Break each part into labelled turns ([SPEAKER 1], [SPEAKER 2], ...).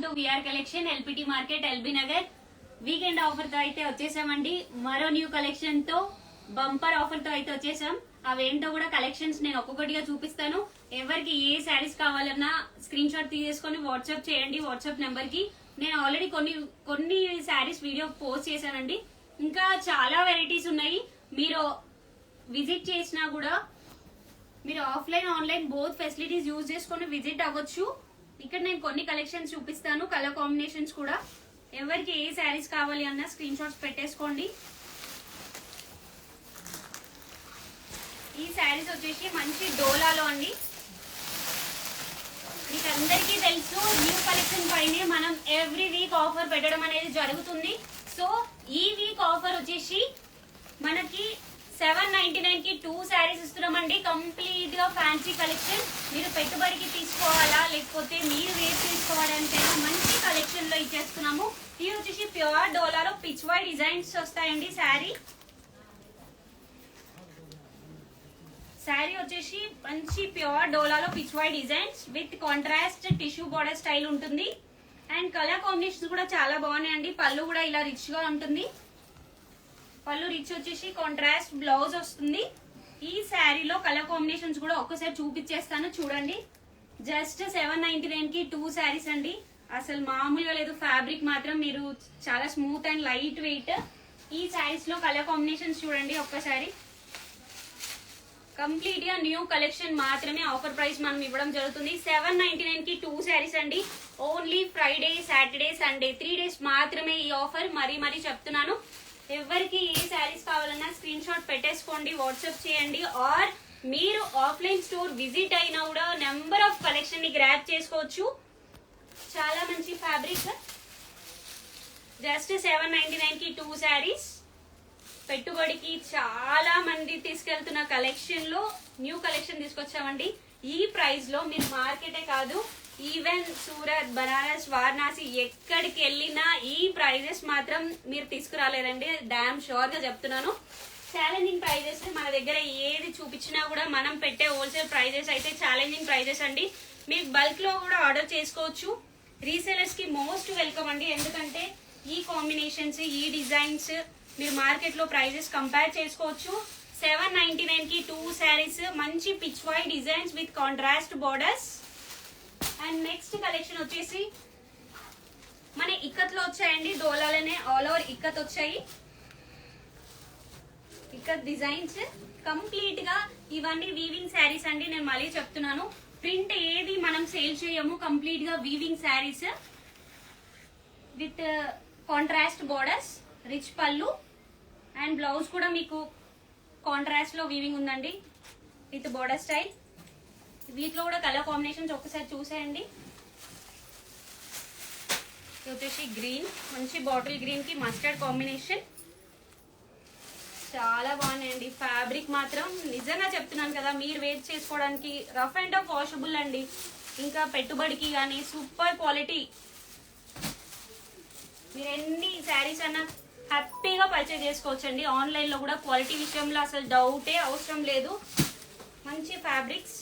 [SPEAKER 1] To VR collection LPT market LB Nagar weekend offer తో అయితే వచ్చేసామండి. మరో న్యూ కలెక్షన్ తో బంపర్ ఆఫర్ తో అయితే వచ్చేసాం. అవేంటో కూడా కలెక్షన్స్ నేను ఒక్కొక్కటిగా చూపిస్తాను. ఎవరికి ఏ శారీస్ కావాలన్నా స్క్రీన్ షాట్ తీసేసుకొని వాట్సాప్ చేయండి. వాట్సాప్ నెంబర్ కి నేను ఆల్రెడీ కొన్ని శారీస్ వీడియో పోస్ట్ చేశానండి. ఇంకా చాలా వెరైటీస్ ఉన్నాయి. మీరు విజిట్ చేసినా కూడా మీరు offline online both facilities use చేసుకొని విజిట్ అవ్వచ్చు. ఇక్కడ నేను కొన్ని కలెక్షన్స్ చూపిస్తాను, కలర్ కాంబినేషన్స్ కూడా. ఎవరికి ఏ శారీస్ కావాలి అన్న స్క్రీన్ షాట్స్ పెట్టేసుకోండి. ఈ శారీస్ వచ్చేసి మంచి డోలాలో అండి. మీకు అందరికీ తెలుసు న్యూ కలెక్షన్ పైనే మనం ఎవ్రీ వీక్ ఆఫర్ పెట్టడం అనేది జరుగుతుంది. సో ఈ వీక్ ఆఫర్ వచ్చేసి మనకి 799 కి 2 శారీస్ ఇస్తున్నామండి. కంప్లీట్ గా ఫ్యాన్సీ కలెక్షన్. మీరు పెట్టుబడికి తీసుకోవాలా లేకపోతే మీరు వేసి తీసుకోవడానికైనా మంచి కలెక్షన్ లో ఇచ్చేస్తున్నాము. ఇది వచ్చేసి ప్యూర్ డోలాలో పిచ్ వై డిజైన్స్ వస్తాయండి. శారీ వచ్చేసి మంచి ప్యూర్ డోలాలో pitch why designs with contrast tissue border style ఉంటుంది. అండ్ కలర్ కాంబినేషన్స్ కూడా చాలా బాగున్నాయండి. పళ్ళు కూడా ఇలా రిచ్ గా ఉంటుంది. పళ్ళు రిచ్ వచ్చేసి కాంట్రాస్ట్ బ్లౌజ్ వస్తుంది. ఈ శారీలో కలర్ కాంబినేషన్స్ కూడా ఒక్కసారి చూపించేస్తాను చూడండి. జస్ట్ 799 కి 2 శారీస్ అండి. అసలు మామూలుగా లేదు. ఫ్యాబ్రిక్ మాత్రం మీరు చాలా స్మూత్ అండ్ లైట్ వెయిట్. ఈ శారీస్ లో కలర్ కాంబినేషన్స్ చూడండి ఒక్కసారి. కంప్లీట్ గా న్యూ కలెక్షన్ మాత్రమే ఆఫర్ ప్రైస్ మనం ఇవ్వడం జరుగుతుంది. 799 కి 2 శారీస్ అండి. Only Friday, Saturday, Sunday 3 days మాత్రమే ఈ ఆఫర్. మరీ చెప్తున్నాను. ఎవరికి ఏ శారీస్ కావాలన్నా స్క్రీన్ షాట్ పెట్టేసుకోండి, వాట్సాప్ చేయండి. ఆర్ మీరు ఆఫ్లైన్ స్టోర్ విజిట్ అయినా కూడా నెంబర్ ఆఫ్ కలెక్షన్ ని గ్రాప్ చేసుకోవచ్చు. చాలా మంచి ఫ్యాబ్రిక్. జస్ట్ 799 కి 2 శారీస్. పెట్టుబడికి చాలా మంది తీసుకెళ్తున్న కలెక్షన్ లో న్యూ కలెక్షన్ తీసుకొచ్చామండి. ఈ ప్రైస్ లో మీరు మార్కెటే కాదు, ఈవెన్ సూరత్, బనారస్, వారణాసి ఎక్కడికి వెళ్ళినా ఈ ప్రైజెస్ మాత్రం మీరు తీసుకురాలేదండి. డామ్ షూర్ గా చెప్తున్నాను. Challenging prices. మన దగ్గర ఏది చూపించినా కూడా మనం పెట్టే హోల్సేల్ ప్రైజెస్ అయితే ఛాలెంజింగ్ ప్రైజెస్ అండి. మీరు బల్క్ లో కూడా ఆర్డర్ చేసుకోవచ్చు. రీసేలర్స్ కి మోస్ట్ వెల్కమ్ అండి. ఎందుకంటే ఈ కాంబినేషన్స్, ఈ డిజైన్స్ మీరు మార్కెట్ లో ప్రైజెస్ కంపేర్ చేసుకోవచ్చు. 799 కి 2 శారీస్. మంచి పిచ్ why designs with contrast borders. And next collection వచ్చేసి మన ఇక్కత్ లో వచ్చాయండి. డోలాలనే ఆల్ ఓవర్ ఇక్కత్ వచ్చాయి. ఇక్కత్ డిజైన్స్ కంప్లీట్ గా ఇవన్నీ వీవింగ్ శారీస్ అండి. నేను మళ్ళీ చెప్తున్నాను, ప్రింట్ ఏది మనం సేల్ చేయము. కంప్లీట్ గా weaving saris with contrast borders, rich పళ్ళు అండ్ బ్లౌజ్ కూడా మీకు కాంట్రాస్ట్ లో వీవింగ్ ఉందండి విత్ బోర్డర్ స్టైల్. వీటిలో కూడా కలర్ కాంబినేషన్స్ ఒక్కసారి చూసేయండి. ఇది వచ్చేసి గ్రీన్, మంచి బాటిల్ గ్రీన్ కి మస్టర్డ్ కాంబినేషన్. చాలా బాగున్నాయండి. ఫ్యాబ్రిక్ మాత్రం నిజంగా చెప్తున్నాను కదా, మీరు వేర్ చేసుకోవడానికి రఫ్ అండ్ టఫ్ వాషబుల్ అండి. ఇంకా పెట్టుబడికి కానీ సూపర్ క్వాలిటీ. మీరు ఎన్ని శారీస్ అన్నా హ్యాపీగా పర్చేజ్ చేసుకోవచ్చండి. ఆన్లైన్ లో కూడా క్వాలిటీ విషయంలో అసలు డౌటే అవసరం లేదు. మంచి ఫ్యాబ్రిక్స్.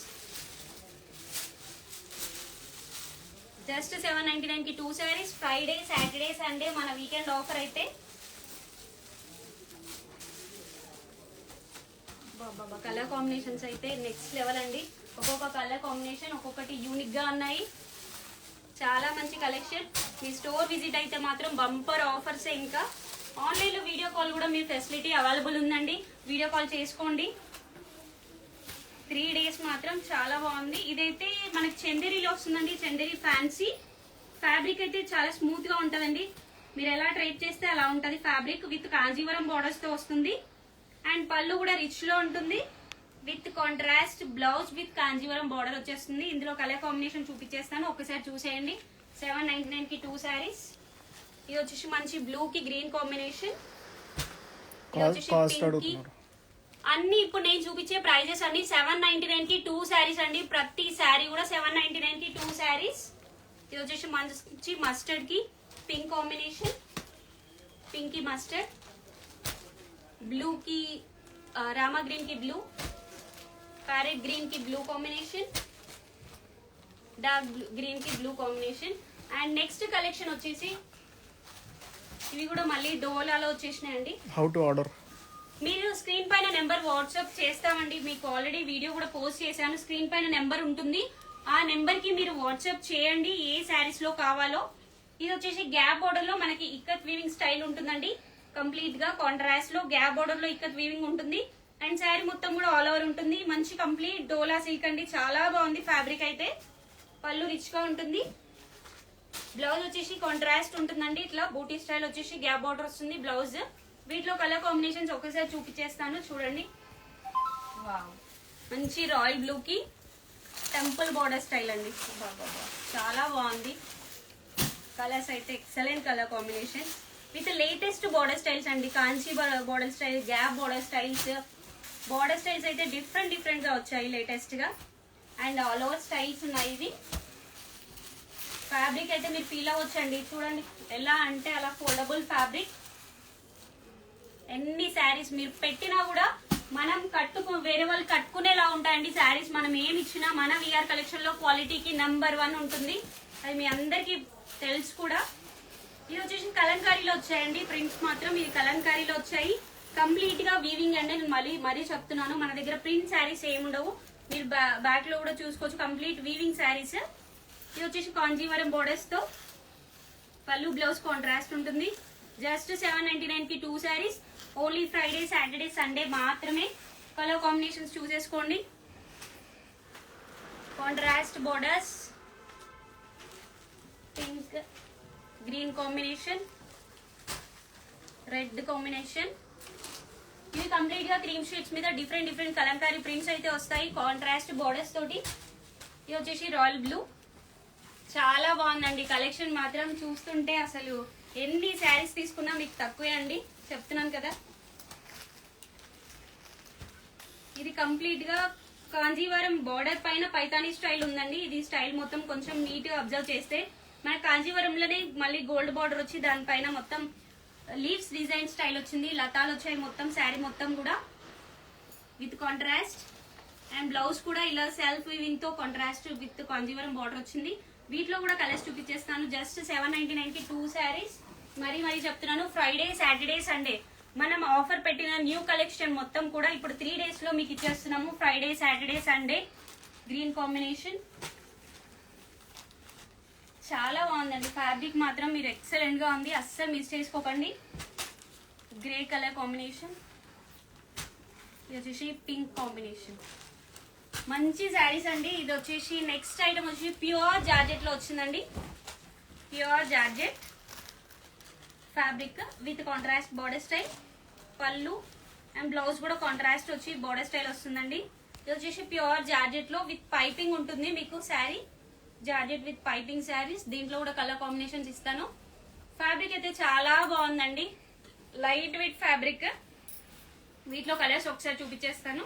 [SPEAKER 1] జస్ట్ 799 కి 2 శారీస్. ఫ్రైడే, సాటర్డే, సండే మన వీకెండ్ ఆఫర్ అయితే. కలర్ కాంబినేషన్స్ అయితే నెక్స్ట్ లెవెల్ అండి. ఒక్కొక్క కలర్ కాంబినేషన్ ఒక్కొక్కటి యూనిక్ గా ఉన్నాయి. చాలా మంచి కలెక్షన్. మీ స్టోర్ విజిట్ అయితే మాత్రం బంపర్ ఆఫర్స్. ఇంకా ఆన్లైన్ లో వీడియో కాల్ కూడా మీ ఫెసిలిటీ అవైలబుల్ ఉందండి. వీడియో కాల్ చేసుకోండి. 3 డేస్ మాత్రం చాలా బాగుంది. ఇదైతే మనకి చందేరీలో వస్తుందండి. చందేరీ ఫ్యాన్సీ ఫ్యాబ్రిక్ అయితే చాలా స్మూత్ గా ఉంటదండి. మీరు ఎలా ట్రేట్ చేస్తే అలా ఉంటది ఫ్యాబ్రిక్. విత్ కాంజీవరం బోర్డర్స్ తో వస్తుంది. అండ్ పళ్ళు కూడా రిచ్ లో ఉంటుంది with contrast blouse with Kanjeevaram border వచ్చేస్తుంది. ఇందులో కలర్ కాంబినేషన్ చూపించేస్తాను, ఒక్కసారి చూసేయండి. 799 కి 2 శారీస్. ఇది వచ్చేసి మంచి బ్లూ కి గ్రీన్ కాంబినేషన్. ఇది వచ్చేసి పింక్ కి. అన్ని ఇప్పుడు నేను చూపించే ప్రైజెస్ అన్ని 799 కి 2 శారీస్ అండి. ప్రతి శారీ కూడా 799 కి 2 శారీస్. ఇది వచ్చేసి మంచి మస్టర్డ్ కి పింక్ కాంబినేషన్. పింక్ కి మస్టర్డ్, బ్లూ కి రామా గ్రీన్ కి బ్లూ, ప్యారెట్ గ్రీన్ కి బ్లూ కాంబినేషన్, డార్క్ గ్రీన్ కి blue combination. And next collection వచ్చేసి ఇవి కూడా మళ్ళీ డోలాలో వచ్చేసినాయండి.
[SPEAKER 2] How to order?
[SPEAKER 1] మీరు స్క్రీన్ పైన నెంబర్ వాట్సాప్ చేస్తామండి, మీకు ఆల్రెడీ వీడియో కూడా పోస్ట్ చేశాను. స్క్రీన్ పైన నెంబర్ ఉంటుంది, ఆ నెంబర్ కి మీరు వాట్సాప్ చేయండి ఏ శారీస్ లో కావాలో. ఇది వచ్చేసి గ్యాప్ బోర్డర్ లో మనకి ఇక్కత్ వీవింగ్ స్టైల్ ఉంటుందండి. కంప్లీట్ గా కాంట్రాస్ట్ లో గ్యాప్ బోర్డర్ లో ఇక్కత్ వీవింగ్ ఉంటుంది. అండ్ శారీ మొత్తం కూడా ఆల్ ఓవర్ ఉంటుంది. మంచి కంప్లీట్ డోలా సిల్క్ అండి, చాలా బాగుంది ఫ్యాబ్రిక్ అయితే. పళ్ళు రిచ్ గా ఉంటుంది. బ్లౌజ్ వచ్చేసి కాంట్రాస్ట్ ఉంటుందండి, ఇట్లా బూటీ స్టైల్ వచ్చేసి గ్యాప్ బార్డర్ వస్తుంది బ్లౌజ్. వీటిలో కలర్ కాంబినేషన్స్ ఒకసారి చూపించేస్తాను చూడండి. వావ్, మంచి రాయల్ బ్లూ కి టెంపుల్ బార్డర్ స్టైల్ అండి, చాలా బాగుంది. కలర్స్ అయితే excellent colour combination with latest border styles అండి. Kanchi border style, gap border styles, border styles అయితే డిఫరెంట్ గా వచ్చాయి లేటెస్ట్ గా. అండ్ ఆల్ ఓవర్ స్టైల్స్ ఉన్నాయి. ఇది ఫ్యాబ్రిక్ అయితే మీరు ఫీల్ అవ్వచ్చండి, చూడండి ఎలా అంటే అలా ఫోల్డబుల్ ఫ్యాబ్రిక్. ఎన్ని శారీస్ మీరు పెట్టినా కూడా మనం వేరే వాళ్ళు కట్టుకునేలా ఉంటాయండి శారీస్. మనం ఏమి ఇచ్చినా మన విఆర్ కలెక్షన్ లో క్వాలిటీకి నెంబర్ 1 ఉంటుంది, అది మీ అందరికి తెలుసు కూడా. ఇది వచ్చేసి కలంకారీలో వచ్చాయండి ప్రింట్స్ మాత్రం, ఇది కలంకారీలో వచ్చాయి. కంప్లీట్ గా వీవింగ్ అండి, నేను మరీ చెప్తున్నాను, మన దగ్గర ప్రింట్ శారీస్ ఏమి ఉండవు. మీరు బ్యాక్ లో కూడా చూసుకోవచ్చు, కంప్లీట్ వీవింగ్ శారీస్. ఇది వచ్చేసి కాంజీవరం బోర్డర్స్ తో పళ్ళు బ్లౌజ్ కాంట్రాస్ట్ ఉంటుంది. జస్ట్ 799 కి 2 saris. Only Friday Saturday Sunday మాత్రమే. కలర్ కాంబినేషన్స్ చూసేసుకోండి. Contrast borders, pink green combination, red combination. ఇవి కంప్లీట్ గా క్రీమ్ షీట్స్ మీద డిఫరెంట్ కలంకారీ ప్రింట్స్ అయితే వస్తాయి కాంట్రాస్ట్ బోర్డర్స్ తోటి. ఇది వచ్చేసి రాయల్ బ్లూ, చాలా బాగుందండి కలెక్షన్ మాత్రం. చూస్తుంటే అసలు ఎన్ని శారీస్ తీసుకున్నా మీకు తక్కువే అండి, చెప్తున్నాను కదా. ఇది కంప్లీట్ గా కాంజీవరం బార్డర్ పైన పైతానీ స్టైల్ ఉందండి. ఇది స్టైల్ మొత్తం కొంచెం నీట్ గా అబ్జర్వ్ చేస్తే మన కాంజీవరంలోనే మళ్ళీ గోల్డ్ బార్డర్ వచ్చి దానిపైన మొత్తం లీవ్స్ డిజైన్ స్టైల్ వచ్చింది, లతాలు వచ్చాయి మొత్తం శారీ మొత్తం కూడా విత్ కాంట్రాస్ట్. అండ్ బ్లౌజ్ కూడా ఇలా సెల్ఫ్ వీవింగ్ తో కాంట్రాస్ట్ విత్ కాంజీవరం బార్డర్ వచ్చింది. వీటిలో కూడా కలర్స్ చూపించేస్తాను. జస్ట్ 799 కి 2 శారీస్. మరీ చెప్తున్నాను, ఫ్రైడే సాటర్డే సండే మనం ఆఫర్ పెట్టిన న్యూ కలెక్షన్ మొత్తం కూడా ఇప్పుడు 3 డేస్ లో మీకు ఇచ్చేస్తున్నాము. Friday Saturday Sunday. Green combination చాలా బాగుందండి ఫ్యాబ్రిక్ మాత్రం, మీరు ఎక్సలెంట్ గా ఉంది, అస్సలు మిస్ చేసుకోకండి. గ్రే కలర్ కాంబినేషన్, ఇది వచ్చేసి పింక్ కాంబినేషన్. మంచి శారీస్ అండి. ఇది వచ్చేసి నెక్స్ట్ ఐటమ్ వచ్చి ప్యూర్ జార్జెట్ లో వచ్చిందండి. Pure georgette fabric with contrast border style. పళ్ళు అండ్ బ్లౌజ్ కూడా కాంట్రాస్ట్ వచ్చి బార్డర్ స్టైల్ వస్తుందండి. ఇది వచ్చేసి ప్యూర్ జార్జెట్ లో విత్ పైపింగ్ ఉంటుంది మీకు sari. Georgette with piping saris. దీంట్లో కూడా కలర్ కాంబినేషన్స్ ఇస్తాను. ఫ్యాబ్రిక్ అయితే చాలా బాగుందండి, లైట్ వెయిట్ ఫ్యాబ్రిక్. వీటిలో కలర్స్ ఒకసారి చూపించేస్తాను.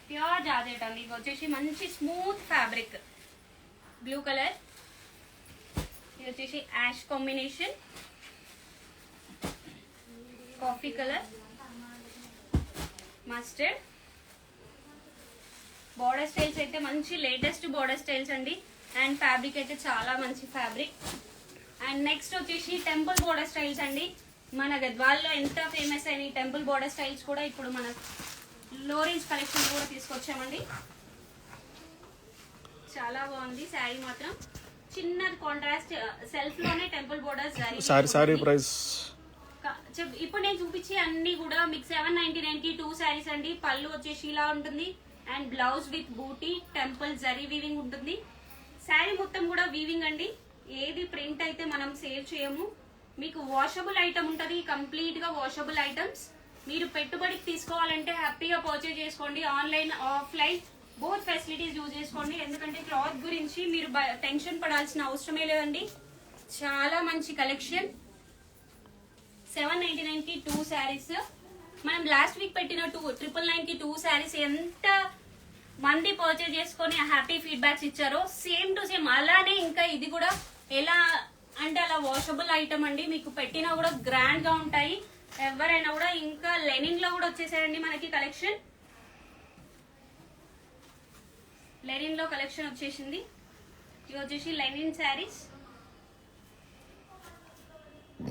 [SPEAKER 1] ప్యూర్ జార్జెట్ అండి. ఇది వచ్చేసి మంచి స్మూత్ ఫ్యాబ్రిక్, బ్లూ కలర్. ఇది వచ్చేసి ash combination, coffee colour, mustard. Border styles అయితే మంచి లేటెస్ట్ బార్డర్ స్టైల్స్ అండి. అండ్ ఫ్యాబ్రిక్ అయితే చాలా మంచి ఫ్యాబ్రిక్. అండ్ నెక్స్ట్ వచ్చేసి టెంపుల్ బార్డర్ స్టైల్స్ అండి. మన గద్వాల్లో ఎంత ఫేమస్ అయిన టెంపుల్ బార్డర్ స్టైల్స్ కూడా ఇప్పుడు మన లో రేంజ్ కలెక్షన్ కూడా తీసుకొచ్చామండి. చాలా బాగుంది శారీ మాత్రం. చిన్న కాంట్రాస్ట్ సెల్ఫ్ లోనే టెంపుల్ బోర్డర్స్.
[SPEAKER 2] సారీ ప్రైస్
[SPEAKER 1] ఇప్పుడు నేను చూపించే అన్ని కూడా మీకు 799 కి 2 శారీస్ అండి. పళ్ళు వచ్చేసి ఇలా ఉంటుంది and blouse with buti temple zari weaving ఉంటుంది. శారీ మొత్తం కూడా వీవింగ్ అండి, ఏది ప్రింట్ అయితే మనం సేవ్ చేయము. మీకు వాషబుల్ ఐటమ్ ఉంటుంది, కంప్లీట్ గా వాషబుల్ ఐటమ్స్. మీరు పెట్టుబడికి తీసుకోవాలంటే హ్యాపీగా పర్చేజ్ చేసుకోండి. Online offline both facilities use చేసుకోండి. ఎందుకంటే క్లాత్ గురించి మీరు టెన్షన్ పడాల్సిన అవసరమే లేదండి. చాలా మంచి కలెక్షన్. 799 కి 2 శారీస్. మనం లాస్ట్ వీక్ పెట్టిన 999 కి 2 శారీస్ ఎంత మంది పర్చేజ్ చేసుకొని హ్యాపీ ఫీడ్బ్యాక్స్ ఇచ్చారో సేమ్ టు సేమ్ అలానే ఇంకా ఇది కూడా ఎలా అంటే అలా వాషబుల్ ఐటమ్ అండి. మీకు పెట్టినా కూడా గ్రాండ్ గా ఉంటాయి. ఎవరైనా కూడా ఇంకా లెనిన్ లో కూడా వచ్చేసాయండి మనకి కలెక్షన్. లెనిన్ లో కలెక్షన్ వచ్చేసింది. ఇవి వచ్చేసి లెనిన్ శారీస్.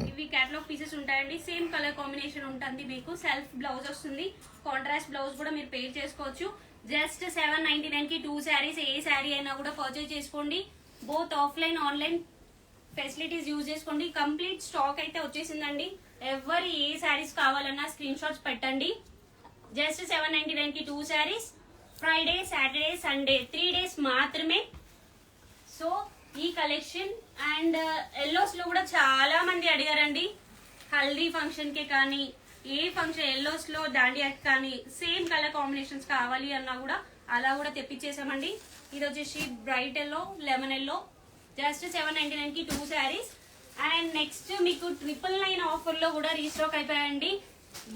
[SPEAKER 1] ఇవి క్యాటలాగ్ పీసెస్ ఉంటాయండి. సేమ్ కలర్ కాంబినేషన్ ఉంటుంది. మీకు సెల్ఫ్ బ్లౌజ్ వస్తుంది. కాంట్రాస్ట్ బ్లౌజ్ కూడా మీరు పేర్ చేసుకోవచ్చు. జస్ట్ 799 కి 2 శారీస్. ఏ శారీ అయినా కూడా పర్చేజ్ చేసుకోండి. Both offline online facilities use చేసుకోండి. కంప్లీట్ స్టాక్ అయితే వచ్చేసిందండి. ఎవరు ఏ శారీస్ కావాలన్నా స్క్రీన్ షాట్స్ పెట్టండి. జస్ట్ 799 కి 2 saris. Friday, Saturday, Sunday 3 days మాత్రమే. సో ఈ కలెక్షన్ అండ్ ఎల్లోస్ లో కూడా చాలా మంది అడిగారండి. హల్దీ ఫంక్షన్ కి కానీ ఏ ఫంక్షన్ ఎల్లోస్ లో దాండియాకి కానీ సేమ్ కలర్ కాంబినేషన్స్ కావాలి అన్నా కూడా అలా కూడా తెప్పించేసామండి. ఇది వచ్చేసి bright yellow, lemon yellow. Just 799 కి 2 శారీస్. అండ్ నెక్స్ట్ మీకు 999 ఆఫర్ లో కూడా రీస్టాక్ అయిపోయాయండి.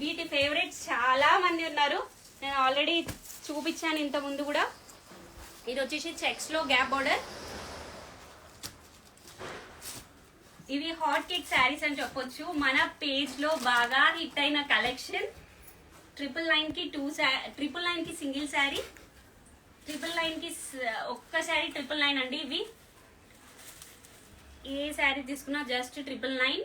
[SPEAKER 1] వీటి ఫేవరెట్స్ చాలా మంది ఉన్నారు. నేను ఆల్రెడీ చూపించాను ఇంత ముందు కూడా. ఇది వచ్చేసి చెక్స్ లో గ్యాప్ బార్డర్. ఇవి హాట్ కేక్ శారీస్ అని చెప్పొచ్చు. మన పేజ్ లో బాగా హిట్ అయిన కలెక్షన్. 999 కి 999 కి సింగిల్ శారీ, 999 కి ఒక్క శారీ 999 అండి. ఇవి ఏ శారీ తీసుకున్నా జస్ట్ 999.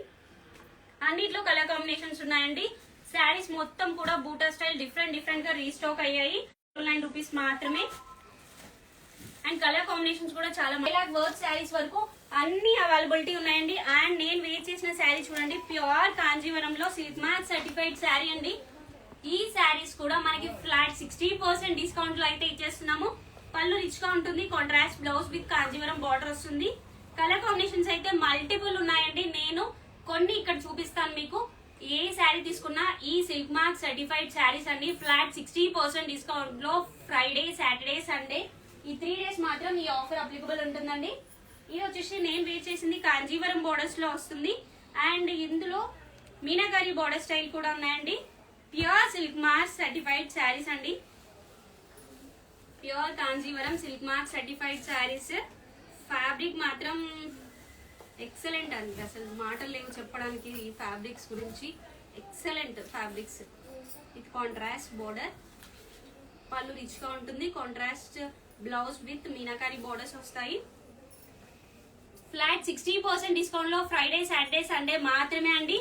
[SPEAKER 1] అన్నిట్లో కలర్ కాంబినేషన్స్ ఉన్నాయండి. శారీస్ మొత్తం కూడా బూటా స్టైల్ డిఫరెంట్ గా రీస్టాక్ అయ్యాయి. 999 రూపీస్ మాత్రమే. అండ్ కలర్ కాంబినేషన్స్ కూడా చాలా వర్క్ శారీస్ వరకు అన్ని అవైలబిలిటీ ఉన్నాయండి. అండ్ నేను వేర్ చేసిన శారీ చూడండి, ప్యూర్ కాంజీవరంలో సిల్క్ మార్క్ సర్టిఫైడ్ శారీ అండి. ఈ శారీస్ కూడా మనకి ఫ్లాట్ 60% డిస్కౌంట్ లో అయితే ఇచ్చేస్తున్నాము. పళ్ళు రిచ్ గా ఉంటుంది. Contrast blouse with Kanjeevaram border వస్తుంది. కలర్ కాంబినేషన్స్ అయితే మల్టిపుల్ ఉన్నాయండి. నేను కొన్ని ఇక్కడ చూపిస్తాను మీకు. ఏ శారీ తీసుకున్నా ఈ సిల్క్ మార్క్ సర్టిఫైడ్ శారీస్ అండి. ఫ్లాట్ 60% డిస్కౌంట్ లో ఫ్రైడే, సాటర్డే, సండే ఈ 3 డేస్ మాత్రం ఈ ఆఫర్ అప్లికబుల్ ఉంటుందండి. ఇది వచ్చేసి నేను వేర్ చేసింది కాంజీవరం బోర్డర్స్ లో వస్తుంది. అండ్ ఇందులో మీనాకారి బోర్డర్ స్టైల్ కూడా ఉన్నాయండి. Pure silk mark certified saris అండి. Pure Kanjeevaram silk mark certified saris. Fabric మాత్రం ఎక్సలెంట్ అండి. అసలు మాటలు లేవు చెప్పడానికి ఈ ఫ్యాబ్రిక్స్ గురించి. Excellent fabrics. ఇది కాంట్రాస్ట్ బోర్డర్, పళ్ళు రిచ్ గా ఉంటుంది. Contrast blouse with meenakari borders వస్తాయి. ఫ్లాట్ 60% డిస్కౌంట్ లో ఫ్రైడే, సాటర్డే, సండే మాత్రమే అండి.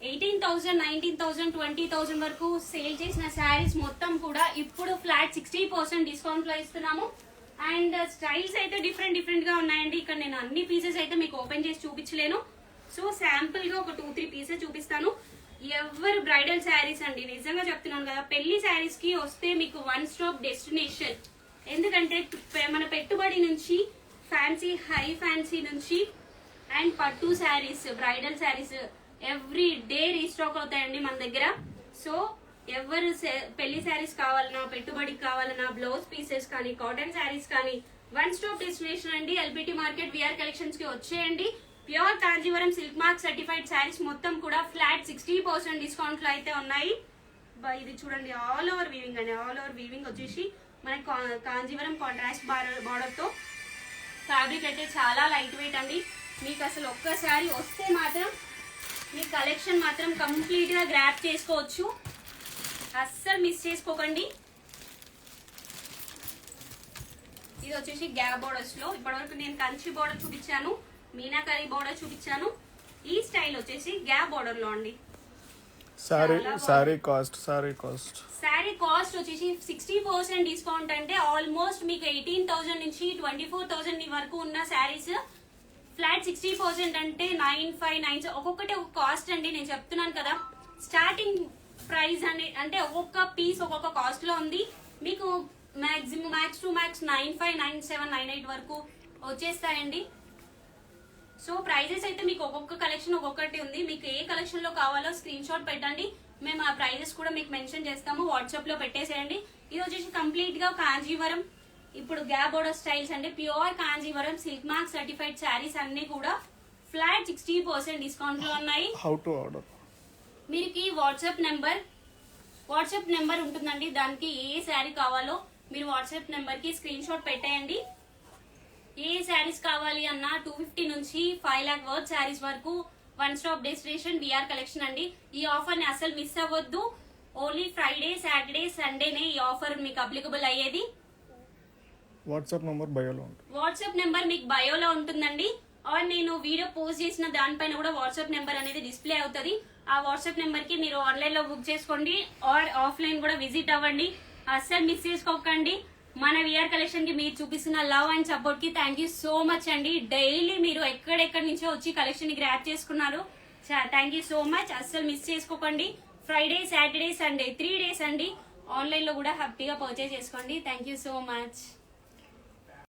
[SPEAKER 1] 18,000, 19,000, 20,000 వరకు సేల్ చేసిన శారీస్ మొత్తం కూడా ఇప్పుడు ఫ్లాట్ 60% డిస్కౌంట్ లో ఇస్తున్నాము. అండ్ స్టైల్స్ అయితే డిఫరెంట్ గా ఉన్నాయండి. ఇక్కడ నేను అన్ని పీసెస్ అయితే మీకు ఓపెన్ చేసి చూపించలేను. సో శాంపుల్ గా ఒక 2-3 పీసెస్ చూపిస్తాను. ఎవరు బ్రైడల్ శారీస్ అండి, నిజంగా చెప్తున్నాను కదా, పెళ్లి శారీస్ కి వస్తే మీకు వన్ స్టాప్ డెస్టినేషన్. ఎందుకంటే మన పెట్టుబడి నుంచి ఫ్యాన్సీ, హై ఫ్యాన్సీ నుంచి అండ్ పట్టు saris, bridal saris every day restock అవుతాయండి మన దగ్గర. సో ఎవరు పెళ్లి శారీస్ కావాలన్నా, పెట్టుబడికి కావాలన్నా, బ్లౌజ్ పీసెస్ కానీ, కాటన్ శారీస్ కానీ వన్ స్టాప్ డెస్టినేషన్ అండి. ఎల్బిటి మార్కెట్ విఆర్ కలెక్షన్స్ కి వచ్చేయండి. Pure Kanjeevaram silk mark certified saris మొత్తం కూడా ఫ్లాట్ 60% డిస్కౌంట్ లో అయితే ఉన్నాయి. ఇది చూడండి, ఆల్ ఓవర్ వీవింగ్ అండి. ఆల్ ఓవర్ వీవింగ్ వచ్చేసి మనకి కాంజీవరం కాంట్రాస్ట్ బార్డర్ తో. ఫ్యాబ్రిక్ అయితే చాలా లైట్ వెయిట్ అండి. మీకు అసలు ఒక్కసారి వస్తే మాత్రం మీ కలెక్షన్ మాత్రం కంప్లీట్ గా గ్రాప్ చేసుకోవచ్చు. అస్సలు మిస్ చేసుకోకండి. ఇది వచ్చేసి గ్యాప్ బోర్డర్స్ లో ఇప్పటివరకు నేను కంచి బోర్డర్ చూపించాను, మీనాకారి బోర్డర్ చూపించాను. ఈ స్టైల్ వచ్చేసి గ్యాప్ బోర్డర్ లో అండి.
[SPEAKER 2] సారీ కాస్ట్
[SPEAKER 1] వచ్చేసి 60% డిస్కౌంట్ అంటే ఆల్మోస్ట్ మీకు 18,000 నుంచి 24,000 వరకు ఉన్న శారీస్ ఫ్లాట్ 60% అంటే 9,597 ఒక్కొక్కటి ఒక కాస్ట్ అండి. నేను చెప్తున్నాను కదా, స్టార్టింగ్ ప్రైస్ అంటే ఒక్కొక్క పీస్ ఒక్కొక్క కాస్ట్ లో ఉంది. మీకు మాక్సిమం మ్యాక్స్ టు మ్యాక్స్ 9,597, 98 వరకు వచ్చేస్తాయండి. సో ప్రైజెస్ అయితే మీకు ఒక్కొక్క కలెక్షన్ ఒక్కొక్కటి ఉంది. మీకు ఏ కలెక్షన్ లో కావాలో స్క్రీన్ షాట్ పెట్టండి. మేము ఆ ప్రైజెస్ కూడా మీకు మెన్షన్ చేస్తాము. వాట్సాప్ లో పెట్టేసేయండి. ఇది వచ్చేసి కంప్లీట్ గా కాంజీవరం ఇప్పుడు గ్యాప్ బోర్డర్ స్టైల్స్ అండి. Pure Kanjeevaram silk mark certified saris అన్ని కూడా ఫ్లాట్ 60% డిస్కౌంట్ లో ఉన్నాయి.
[SPEAKER 2] How to order?
[SPEAKER 1] మీకు వాట్సాప్ నెంబర్ ఉంటుందండి. దానికి ఏ శారీ కావాలో మీరు వాట్సాప్ నెంబర్ కి స్క్రీన్ షాట్ పెట్టేయండి. ఏ శారీస్ కావాలి అన్నా 250 నుంచి 5 lakh వర్త్ శారీస్ వరకు one stop destination VR collection అండి. ఈ ఆఫర్ ని అసలు మిస్ అవ్వద్దు. ఓన్లీ ఫ్రైడే, సాటర్డే, సండేనే ఈ ఆఫర్ మీకు అప్లికబుల్ అయ్యేది.
[SPEAKER 2] వాట్సాప్ నెంబర్ బయోలో ఉంటుంది.
[SPEAKER 1] వాట్సాప్ నెంబర్ మీకు బయోలో ఉంటుందండి. ఆర్ నేను వీడియో పోస్ట్ చేసిన దానిపైన కూడా వాట్సాప్ నెంబర్ అనేది డిస్ప్లే అవుతుంది. ఆ వాట్సాప్ నెంబర్ కి మీరు ఆన్లైన్ లో బుక్ చేసుకోండి ఆర్ ఆఫ్లైన్ కూడా విజిట్ అవ్వండి. అస్సలు మిస్ చేసుకోకండి. మన విఆర్ కలెక్షన్ కి మీరు చూపిస్తున్న లవ్ అండ్ సపోర్ట్ కి థ్యాంక్ యూ సో మచ్ అండి. డైలీ మీరు ఎక్కడెక్కడి నుంచో వచ్చి కలెక్షన్ ని గ్రాప్ చేసుకున్నారు. Thank you so much. అస్సలు మిస్ చేసుకోకండి. ఫ్రైడే, సాటర్డే, సండే 3 days అండి. ఆన్లైన్ లో కూడా హ్యాపీగా పర్చేస్ చేసుకోండి. Thank you so much.